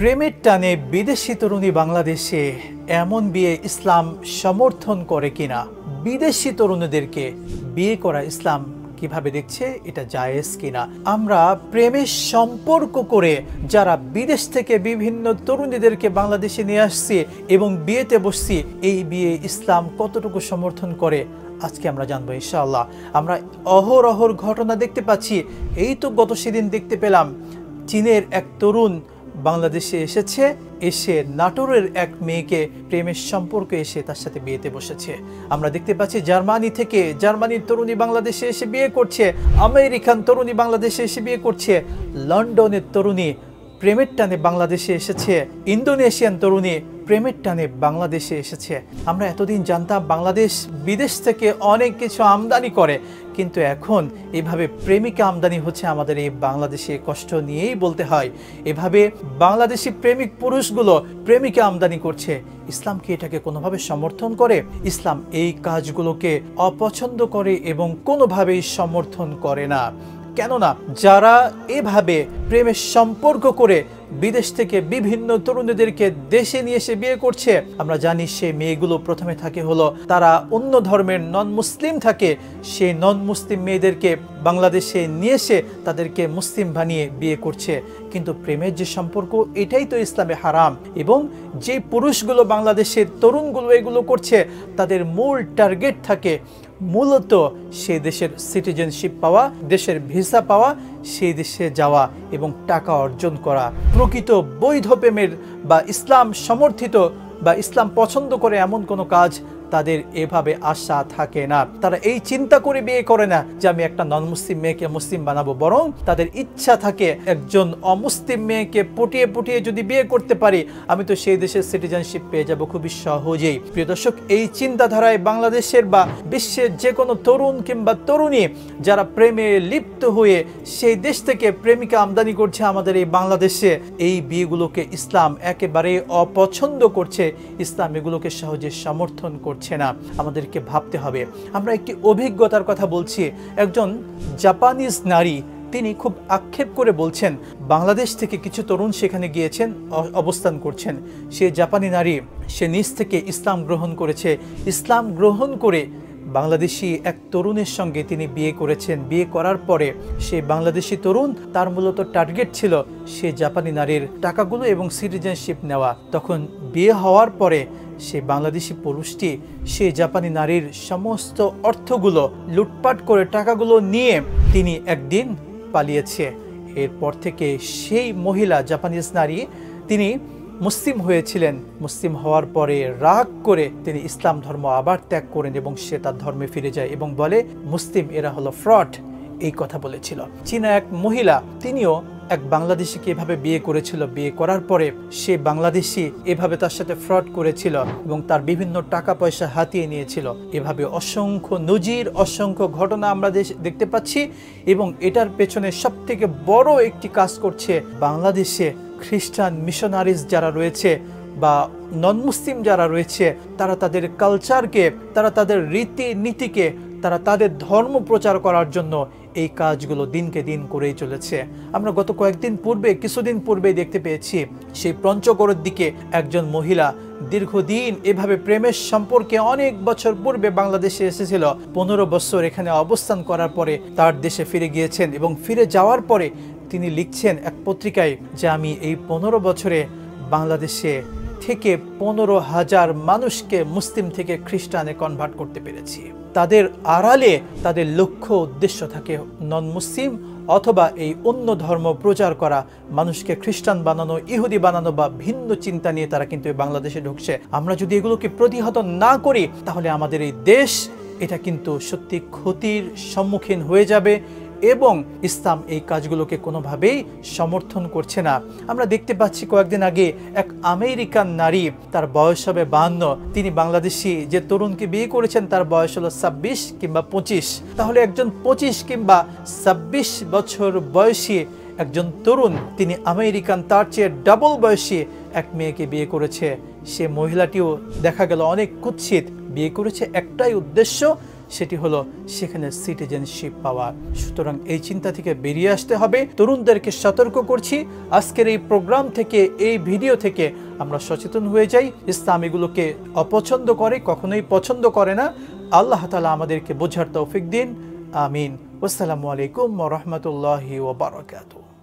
প্রেমের টানে বিদেশি তরুণী বাংলাদেশে এমন বিয়ে ইসলাম সমর্থন করে কিনা, বিদেশি তরুণীদেরকে বিয়ে করা ইসলাম কিভাবে দেখছে, এটা জায়েজ কিনা, আমরা প্রেমের সম্পর্ক করে যারা বিদেশ থেকে বিভিন্ন তরুণীদেরকে বাংলাদেশে নিয়ে আসছি এবং বিয়েতে বসছি, এই বিয়ে ইসলাম কতটুকু সমর্থন করে আজকে আমরা জানবো ইনশাআল্লাহ। আমরা অহরহর ঘটনা দেখতে পাচ্ছি। এই তো গত সেদিন দেখতে পেলাম চীনের এক তরুণ বাংলাদেশে এসেছে, এসে নাটোরের এক মেয়েকে প্রেমের সম্পর্কে এসে তার সাথে বিয়েতে বসেছে। আমরা দেখতে পাচ্ছি জার্মানির তরুণী বাংলাদেশে এসে বিয়ে করছে, আমেরিকান তরুণী বাংলাদেশে এসে বিয়ে করছে, লন্ডনের তরুণী প্রেমের টানে বাংলাদেশে এসেছে, ইন্দোনেশিয়ান তরুণী প্রেমের টানে বাংলাদেশে এসেছে। আমরা এতদিন জানতাম বাংলাদেশ বিদেশ থেকে অনেক কিছু আমদানি করে, কিন্তু এখন এভাবে প্রেমিকা আমদানি হচ্ছে আমাদের এই বাংলাদেশে। কষ্ট নিয়েই বলতে হয়, এভাবে বাংলাদেশি প্রেমিক পুরুষগুলো প্রেমিকা আমদানি করছে। ইসলাম কি এটাকে কোনোভাবে সমর্থন করে? ইসলাম এই কাজগুলোকে অপছন্দ করে এবং কোনোভাবেই সমর্থন করে না। কেননা যারা এভাবে প্রেমের সম্পর্ক করে বিদেশ থেকে বিভিন্ন তরুণীদেরকে দেশে নিয়ে এসে বিয়ে করছে, আমরা জানি সেই মেয়েগুলো প্রথমে থাকে হলো তারা অন্য ধর্মের নন মুসলিম থাকে, সেই নন মুসলিম মেয়েদেরকে বাংলাদেশে নিয়ে এসে তাদেরকে মুসলিম বানিয়ে বিয়ে করছে। কিন্তু প্রেমের যে সম্পর্ক, এটাই তো ইসলামে হারাম। এবং যে পুরুষগুলো বাংলাদেশের তরুণগুলো এগুলো করছে, তাদের মূল টার্গেট থাকে মূলত সেই দেশের সিটিজেনশিপ পাওয়া, দেশের ভিসা পাওয়া, সেই দেশে যাওয়া এবং টাকা অর্জন করা। প্রকৃত বৈধ প্রেমের বা ইসলাম সমর্থিত বা ইসলাম পছন্দ করে এমন কোনো কাজ তাদের এভাবে আশা থাকে না। তারা এই চিন্তা করে বিয়ে করে না যে আমি একটা নন মুসলিম মেয়েকে মুসলিম বানাবো, বরং তাদের ইচ্ছা থাকে একজন অমুসলিম মেয়েকে পটিয়ে পটিয়ে যদি বিয়ে করতে পারি, আমি তো সেই দেশের সিটিজেনশিপ পেয়ে যাব খুবই সহজেই। প্রিয় দর্শক, এই চিন্তাধারায় বাংলাদেশের বা বিশ্বের যে কোনো তরুণ কিংবা তরুণী যারা প্রেমে লিপ্ত হয়ে সেই দেশ থেকে প্রেমিকা আমদানি করছে আমাদের এই বাংলাদেশে, এই বিয়েগুলোকে ইসলাম একেবারে অপছন্দ করছে। ইসলাম এগুলোকে সহজে সমর্থন করছে না। আমাদেরকে ভাবতে হবে। আমরা একটি অভিজ্ঞতার কথা বলছি। একজন জাপানিজ নারী, তিনি খুব আক্ষেপ করে বলছেন, বাংলাদেশ থেকে কিছু তরুণ সেখানে গিয়েছেন, অবস্থান করছেন। সে জাপানি নারী, সে নিজ থেকে ইসলাম গ্রহণ করেছে। ইসলাম গ্রহণ করে বাংলাদেশি এক তরুণের সঙ্গে তিনি বিয়ে করেছেন। বিয়ে করার পরে সেই বাংলাদেশি তরুণ, তার মূলত টার্গেট ছিল সে জাপানি নারীর টাকাগুলো এবং সিটিজেনশিপ নেওয়া। তখন বিয়ে হওয়ার পরে সেই বাংলাদেশি পুরুষটি সেই জাপানি নারীর সমস্ত অর্থগুলো লুটপাট করে টাকাগুলো নিয়ে তিনি একদিন পালিয়েছে। এরপর থেকে সেই মহিলা, জাপানিজ নারী, তিনি মুসলিম হয়েছিলেন। মুসলিম হওয়ার পরে রাগ করে তিনি ইসলাম ধর্ম আবার ত্যাগ করেন এবং সে তার ধর্মে ফিরে যায় এবং বলে মুসলিম এরা হলো ফ্রড, এই কথা বলেছিল। চীনা এক মহিলা, তিনিও এক বাংলাদেশিকে এভাবে বিয়ে করেছিল। বিয়ে করার পরে সে বাংলাদেশি এভাবে তার সাথে ফ্রড করেছিল এবং তার বিভিন্ন টাকা পয়সা হাতিয়ে নিয়েছিল। এভাবে অসংখ্য নজির, অসংখ্য ঘটনা আমরা দেখতে পাচ্ছি। এবং এটার পেছনে সবথেকে বড় একটি কাজ করছে বাংলাদেশে খ্রিস্টান মিশনারিজ যারা রয়েছে বা নন মুসলিম যারা রয়েছে, তারা তাদের কালচারকে, তারা তাদের রীতিনীতিকে, তারা তাদের ধর্ম প্রচার করার জন্য এই কাজগুলো দিনকে দিন করেই চলেছে। আমরা গত কিছুদিন পূর্বে দেখতে পেয়েছি সেই পঞ্চগড়ের দিকে একজন মহিলা দীর্ঘদিন এভাবে প্রেমের সম্পর্কে অনেক বছর পূর্বে বাংলাদেশে এসেছিল। 15 বছর এখানে অবস্থান করার পরে তার দেশে ফিরে গিয়েছেন এবং ফিরে যাওয়ার পরে তিনি লিখছেন এক পত্রিকায় যে আমি এই 15 বছরে বাংলাদেশে থেকে 15,000 মানুষকে মুসলিম থেকে খ্রিস্টানে কনভার্ট করতে পেরেছি। তাদের আড়ালে তাদের লক্ষ্য উদ্দেশ্য থাকে নন মুসলিম অথবা এই অন্য ধর্ম প্রচার করা, মানুষকে খ্রিস্টান বানানো, ইহুদি বানানো বা ভিন্ন চিন্তা নিয়ে তারা কিন্তু বাংলাদেশে ঢুকছে। আমরা যদি এগুলোকে প্রতিহত না করি, তাহলে আমাদের এই দেশ এটা কিন্তু সত্যি ক্ষতির সম্মুখীন হয়ে যাবে এবং ইসলাম এই কাজগুলোকে কোনোভাবেই সমর্থন করছে না। আমরা দেখতে পাচ্ছি কয়েকদিন আগে এক আমেরিকান নারী, তার বয়স হবে 52, তিনি বাংলাদেশি যে তরুণকে বিয়ে করেছেন তার বয়স হলো 26 কিংবা 25। তাহলে একজন 25 কিংবা 26 বছর বয়সী একজন তরুণ, তিনি আমেরিকান তার চেয়ে ডাবল বয়সী এক মেয়েকে বিয়ে করেছে। সে মহিলাটিও দেখা গেল অনেক কুৎসিত, বিয়ে করেছে একটাই উদ্দেশ্য সেটি হলো সেখানে সিটিজেনশিপ পাওয়া। সুতরাং এই চিন্তা থেকে বেরিয়ে আসতে হবে। তরুণদেরকে সতর্ক করছি, আজকের এই প্রোগ্রাম থেকে, এই ভিডিও থেকে আমরা সচেতন হয়ে যাই। ইসলাম এগুলোকে অপছন্দ করে, কখনোই পছন্দ করে না। আল্লাহ তাআলা আমাদেরকে বোঝার তৌফিক দিন। আমিন। আসসালামু আলাইকুম ওয়া রাহমাতুল্লাহি ওয়া বারাকাতুহু।